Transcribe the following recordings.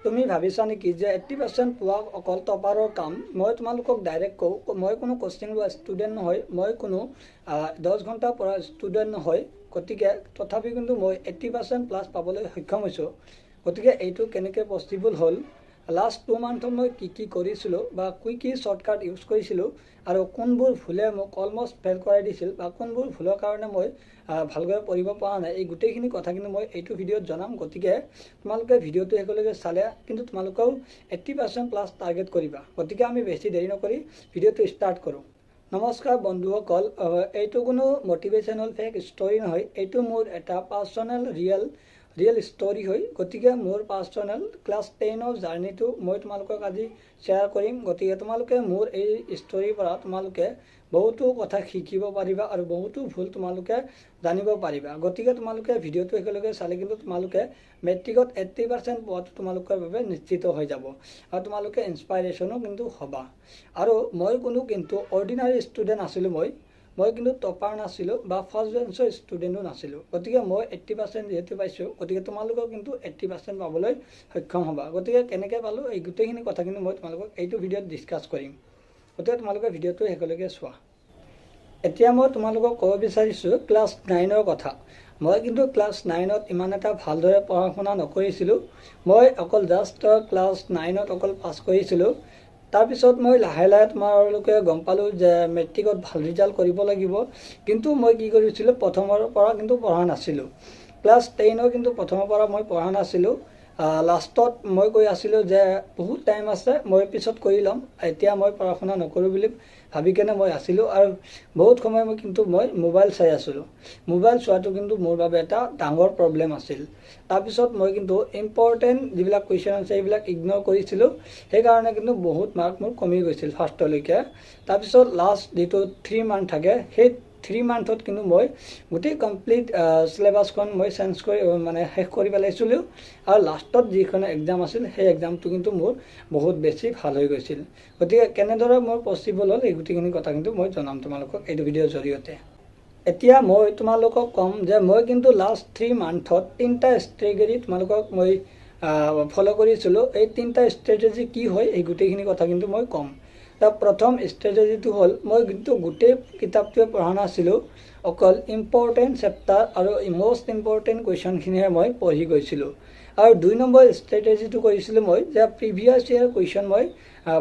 তুমি ভাবিছা নেকি যে 80% পোৱা অকল টপাৰৰ কাম? মই তোমালোকক ডাইৰেক্ট কওঁ, মই কোনো কোচিং লোৱা ষ্টুডেণ্ট নহয়, মই কোনো 10 ঘণ্টা পঢ়া ষ্টুডেণ্ট নহয়। গতিকে তথাপি কিন্তু মই 80% প্লাছ পাবলৈ সক্ষম হৈছোঁ। গতিকে এইটো কেনেকৈ পচিবল হ'ল? লাষ্ট 2 মান্থত মই কি কৰিছিলোঁ বা কি শ্বৰ্টকাট ইউজ কৰিছিলোঁ আৰু কোনবোৰ ভুলে মোক অলমষ্ট ফেইল কৰাই দিছিল বা কোনবোৰ ভুলৰ কাৰণে মই ভালকৈ পঢ়িব পৰা নাই, এই গোটেইখিনি কথা কিন্তু মই এইটো ভিডিঅ'ত জনাম। গতিকে তোমালোকে ভিডিঅ'টো শেষলৈকে চালে কিন্তু তোমালোকেও 80% প্লাছ টাৰ্গেট কৰিবা। গতিকে আমি বেছি দেৰি নকৰি ভিডিঅ'টো ষ্টাৰ্ট কৰোঁ। নমস্কাৰ বন্ধুসকল, এইটো কোনো মটিভেশ্যনেল ফেক ষ্টৰি নহয়, এইটো মোৰ এটা পাৰ্চনেল ৰিয়েল ষ্টৰি হয়। গতিকে মোৰ পাৰ্চনেল ক্লাছ 10ৰ জাৰ্ণিটো মই তোমালোকক আজি শ্বেয়াৰ কৰিম। গতিকে তোমালোকে মোৰ এই ষ্টৰিৰ পৰা তোমালোকে বহুতো কথা শিকিব পাৰিবা আৰু বহুতো ভুল তোমালোকে জানিব পাৰিবা। গতিকে তোমালোকে ভিডিঅ'টো শেষলৈকে চালে কিন্তু তোমালোকে মেট্ৰিকত 80% পোৱাটো তোমালোকৰ বাবে নিশ্চিত হৈ যাব আৰু তোমালোকে ইনস্পাইৰেশ্যনো কিন্তু হ'বা। আৰু মই কোনো কিন্তু অৰ্ডিনাৰী ষ্টুডেণ্ট আছিলোঁ, মই কিন্তু টপাৰ নাছিলোঁ বা ফাৰ্ষ্ট বেঞ্চৰ ষ্টুডেণ্টো নাছিলোঁ। গতিকে মই 80% যিহেতু পাইছোঁ, গতিকে তোমালোকেও কিন্তু 80% পাবলৈ সক্ষম হ'বা। গতিকে কেনেকৈ পালোঁ এই গোটেইখিনি কথা কিন্তু মই তোমালোকক এইটো ভিডিঅ'ত ডিছকাছ কৰিম। গতিকে তোমালোকে ভিডিঅ'টো শেষলৈকে চোৱা। এতিয়া মই তোমালোকক ক'ব বিচাৰিছোঁ ক্লাছ 9ৰ কথা। মই কিন্তু ক্লাছ 9ত ইমান এটা ভালদৰে পঢ়া শুনা নকৰিছিলোঁ। মই অকল জাষ্ট ক্লাছ 9ত অকল পাছ কৰিছিলোঁ। তাৰপিছত মই লাহে লাহে তোমালোকে গম পালোঁ যে মেট্ৰিকত ভাল ৰিজাল্ট কৰিব লাগিব। কিন্তু মই কি কৰিছিলোঁ, প্ৰথমৰ পৰা কিন্তু পঢ়া নাছিলোঁ। ক্লাছ 10ৰ কিন্তু প্ৰথমৰ পৰা মই পঢ়া নাছিলোঁ। লাষ্টত মই কৈ আছিলোঁ যে বহুত টাইম আছে, মই পিছত কৰি ল'ম, এতিয়া মই পঢ়া শুনা নকৰোঁ বুলি ভাবি কেনে মই আছিলোঁ। আৰু বহুত সময় কিন্তু মই মোবাইল চাই আছিলোঁ। মোবাইল চোৱাটো কিন্তু মোৰ বাবে এটা ডাঙৰ প্ৰব্লেম আছিল। তাৰপিছত মই কিন্তু ইম্পৰ্টেণ্ট যিবিলাক কুৱেশ্যন আছে সেইবিলাক ইগন'ৰ কৰিছিলোঁ। সেইকাৰণে কিন্তু বহুত মাৰ্ক মোৰ কমি গৈছিল ফাৰ্ষ্টলৈকে। তাৰপিছত লাষ্ট যিটো 3 মান্থ থাকে, সেই 3 মান্থত কিন্তু মই গোটেই কমপ্লিট চিলেবাছখন মই শেষ কৰি পেলাইছিলোঁ। আৰু লাষ্টত যিখন এক্সাম আছিল সেই এক্সামটো কিন্তু মোৰ বহুত বেছি ভাল হৈ গৈছিল। গতিকে কেনেদৰে মোৰ পচিবল হ'ল এই গোটেইখিনি কথা কিন্তু মই জনাম তোমালোকক এইটো ভিডিঅ'ৰ জৰিয়তে। এতিয়া মই তোমালোকক ক'ম যে মই কিন্তু লাষ্ট 3 মান্থত 3টা ষ্ট্ৰেটেজি তোমালোকক মই ফ'ল' কৰিছিলোঁ। এই 3টা ষ্ট্ৰেটেজি কি হয় এই গোটেইখিনি কথা কিন্তু মই ক'ম। প্ৰথম ষ্ট্ৰেটেজিটো হ'ল, মই কিন্তু গোটেই কিতাপটোৱে পঢ়া নাছিলোঁ, অকল ইম্পৰ্টেণ্ট চেপ্টাৰ আৰু মষ্ট ইম্পৰ্টেণ্ট কুৱেশ্যনখিনিহে মই পঢ়ি গৈছিলোঁ। আৰু 2 নম্বৰ ষ্ট্ৰেটেজিটো কৰিছিলোঁ মই যে প্ৰিভিয়াছ ইয়েৰ কুৱেশ্যন মই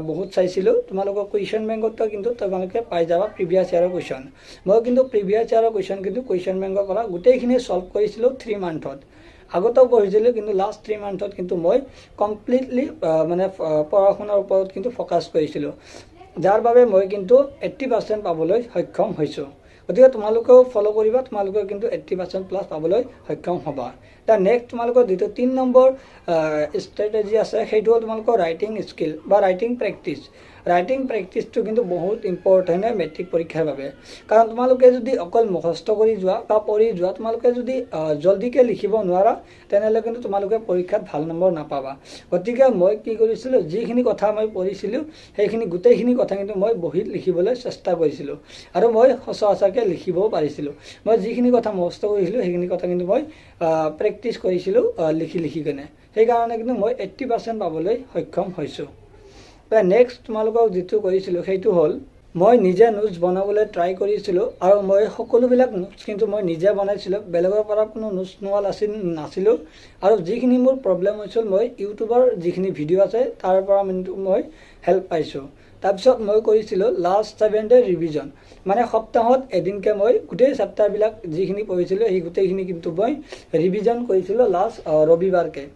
বহুত চাইছিলোঁ। তোমালোকৰ কুৱেশ্যন বেংকতো কিন্তু তোমালোকে পাই যাবা প্ৰিভিয়াছ ইয়েৰৰ কুৱেশ্যন। মই কিন্তু প্ৰিভিয়াছ ইয়েৰৰ কুৱেশ্যন কিন্তু কুৱেশ্যন বেংকৰ পৰা গোটেইখিনি ছল্ভ কৰিছিলোঁ 3 মান্থত। আগতেও পঢ়িছিলোঁ কিন্তু লাষ্ট 3 মান্থত কিন্তু মই কমপ্লিটলি পঢ়া শুনাৰ ওপৰত কিন্তু ফ'কাছ কৰিছিলোঁ, যাৰ বাবে মই কিন্তু 80% পাবলৈ সক্ষম হৈছোঁ। গতিকে তোমালোকেও ফ'ল' কৰিবা, তোমালোকেও কিন্তু 80% প্লাছ পাবলৈ সক্ষম হ'বা। নেক্সট তোমালোকৰ যিটো 3 নম্বৰ ষ্ট্ৰেটেজি আছে সেইটো হ'ল তোমালোকৰ ৰাইটিং স্কিল বা ৰাইটিং প্ৰেক্টিছ। ৰাইটিং প্ৰেক্টিছটো কিন্তু বহুত ইম্পৰ্টেণ্ট হয় মেট্ৰিক পৰীক্ষাৰ বাবে। কাৰণ তোমালোকে যদি অকল মুখস্থ কৰি যোৱা বা পঢ়ি যোৱা, তোমালোকে যদি জল্দিকৈ লিখিব নোৱাৰা, তেনেহ'লে কিন্তু তোমালোকে পৰীক্ষাত ভাল নম্বৰ নাপাবা। গতিকে মই কি কৰিছিলোঁ, যিখিনি কথা মই পঢ়িছিলোঁ সেইখিনি গোটেইখিনি কথা কিন্তু মই বহীত লিখিবলৈ চেষ্টা কৰিছিলোঁ আৰু মই সঁচাকৈ লিখিবও পাৰিছিলোঁ। মই যিখিনি কথা মুখস্থ কৰিছিলোঁ সেইখিনি কথা কিন্তু মই প্ৰেক্টিছ কৰিছিলোঁ লিখি কেনে। সেইকাৰণে কিন্তু মই 80% পাবলৈ সক্ষম হৈছোঁ। নেক্সট তোমালোকক যিটো কৰিছিলোঁ সেইটো হ'ল, মই নিজে নোটছ বনাবলৈ ট্ৰাই কৰিছিলোঁ আৰু মই সকলোবিলাক নোটছ কিন্তু মই নিজে বনাইছিলোঁ, বেলেগৰ পৰা কোনো নোটছ লোৱা নাছিলোঁ। আৰু যিখিনি মোৰ প্ৰব্লেম হৈছিল, মই ইউটিউবৰ যিখিনি ভিডিঅ' আছে তাৰ পৰা কিন্তু মই হেল্প পাইছোঁ। তাৰপিছত মই কৰিছিলোঁ লাষ্ট 7 ডে ৰিভিজন, সপ্তাহত এদিনকৈ মই গোটেই চেপ্টাৰবিলাক যিখিনি পঢ়িছিলোঁ সেই গোটেইখিনি কিন্তু মই ৰিভিজন কৰিছিলোঁ লাষ্ট ৰবিবাৰকৈ।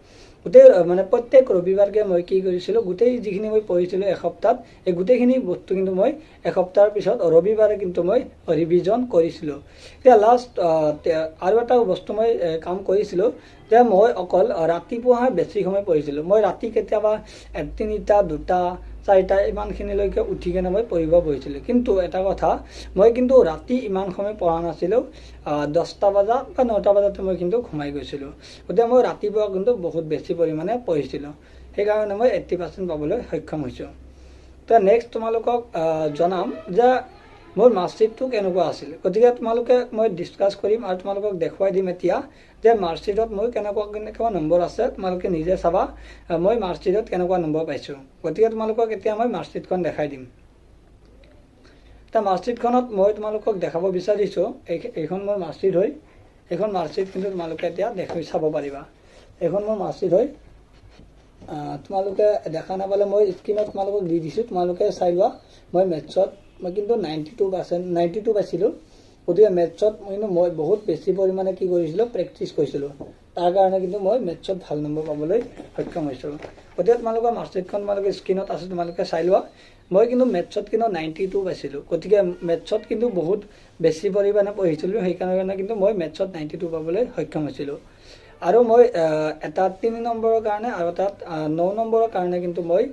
প্ৰত্যেক ৰবিবাৰকৈ মই কি কৰিছিলোঁ, গোটেই যিখিনি মই পঢ়িছিলোঁ এসপ্তাহত এই গোটেইখিনি বস্তু কিন্তু মই এসপ্তাহৰ পিছত ৰবিবাৰে কিন্তু মই ৰিভিজন কৰিছিলোঁ। এতিয়া লাষ্ট আৰু এটা বস্তু মই কাম কৰিছিলোঁ যে মই অকল ৰাতিপুৱা বেছি সময় পঢ়িছিলোঁ। মই ৰাতি কেতিয়াবা 3টা 2টা 4টা ইমানখিনিলৈকে উঠি কেনে মই পঢ়িব বহিছিলোঁ। কিন্তু এটা কথা, মই কিন্তু ৰাতি ইমান সময় পঢ়া নাছিলোঁ। 10টা বজাত বা 9টা বজাতে মই কিন্তু ঘুমাই গৈছিলোঁ। গতিকে মই ৰাতিপুৱা কিন্তু বহুত বেছি পৰিমাণে পঢ়িছিলোঁ। সেইকাৰণে মই 80% পাবলৈ সক্ষম হৈছোঁ। নেক্সট তোমালোকক জনাম যে মোৰ মাৰ্কশ্বিটটো কেনেকুৱা আছিল। গতিকে তোমালোকে মই ডিছকাছ কৰিম আৰু তোমালোকক দেখুৱাই দিম এতিয়া যে মাৰ্কশ্বিটত মোৰ কেনেকুৱা নম্বৰ আছে। তোমালোকে নিজে চাবা মই মাৰ্কশ্বিটত কেনেকুৱা নম্বৰ পাইছোঁ। গতিকে তোমালোকক এতিয়া মই মাৰ্কশ্বিটখন দেখাই দিম। এতিয়া মাৰ্কশ্বিটখনত মই তোমালোকক দেখাব বিচাৰিছোঁ এইখন মোৰ মাৰ্কশ্বিট হয়। এইখন মাৰ্কশ্বিট কিন্তু তোমালোকে এতিয়া দেখি চাব পাৰিবা। এইখন মোৰ মাৰ্কশ্বিট হয়। তোমালোকে দেখা নাপালে মই স্ক্ৰীণত তোমালোকক দি দিছোঁ, তোমালোকে চাই লোৱা। মই মেথছত মই কিন্তু 92% পাইছিলোঁ। গতিকে মেথছত মই বহুত বেছি পৰিমাণে কি কৰিছিলোঁ, প্ৰেক্টিছ কৰিছিলোঁ। তাৰ কাৰণে কিন্তু মই মেথছত ভাল নম্বৰ পাবলৈ সক্ষম হৈছিলোঁ। গতিকে তোমালোকৰ মাৰ্কশ্বিটখন তোমালোকে স্ক্ৰীণত আছে, তোমালোকে চাই লোৱা। মই কিন্তু মেথছত কিন্তু 92 পাইছিলোঁ। গতিকে মেথছত কিন্তু বহুত বেছি পৰিমাণে পঢ়িছিলোঁ, সেইকাৰণে কিন্তু মই মেথছত 92 পাবলৈ সক্ষম হৈছিলোঁ। আৰু মই এটা 3 নম্বৰৰ কাৰণে আৰু এটাত 9 নম্বৰৰ কাৰণে কিন্তু মই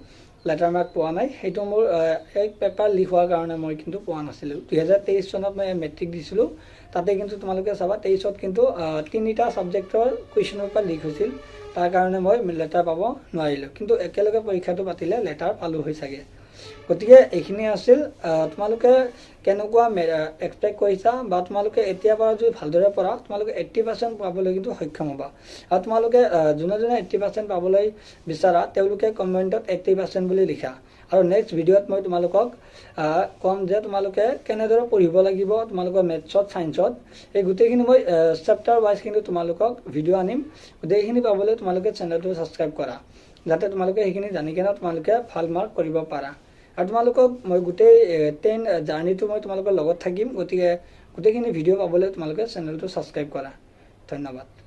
লেটাৰ মাৰ্ক পোৱা নাই। সেইটো মোৰ এক পেপাৰ লিক হোৱাৰ কাৰণে মই কিন্তু পোৱা নাছিলোঁ। 2023 চনত মই মেট্ৰিক দিছিলোঁ। তাতে কিন্তু তোমালোকে চাবা 23ত কিন্তু 3টা ছাবজেক্টৰ কুৱেশ্যন পেপাৰ লিক হৈছিল। তাৰ কাৰণে মই লেটাৰ পাব নোৱাৰিলোঁ। কিন্তু একেলগে পৰীক্ষাটো পাতিলে লেটাৰ পালোঁ হৈ চাগে। গতিকে এইখিনি আছিল। তোমালোকে কেনেকুৱা এক্সপেক্ট কৰিছা বা তোমালোকে এতিয়াৰ পৰা যদি ভালদৰে পঢ়া তোমালোকে 80% পাবলৈ কিন্তু সক্ষম হ'বা। আৰু তোমালোকে যোনে 80% পাবলৈ বিচাৰা তেওঁলোকে কমেণ্টত 80% বুলি লিখা। আৰু নেক্সট ভিডিঅ'ত মই তোমালোকক ক'ম যে তোমালোকে কেনেদৰে পঢ়িব লাগিব তোমালোকৰ মেথছত, ছায়েন্সত। এই গোটেইখিনি মই চেপ্টাৰ ৱাইজ কিন্তু তোমালোকক ভিডিঅ' আনিম। গোটেইখিনি পাবলৈ তোমালোকে চেনেলটো ছাবস্ক্ৰাইব কৰা, যাতে তোমালোকে সেইখিনি জানি কিনে তোমালোকে ভাল মাৰ্ক কৰিব পাৰা। আৰু তোমালোকক মই গোটেই 10 জাৰ্ণিটো মই তোমালোকৰ লগত থাকিম। গতিকে গোটেইখিনি ভিডিঅ' পাবলৈ তোমালোকে চেনেলটো ছাবস্ক্ৰাইব কৰা। ধন্যবাদ।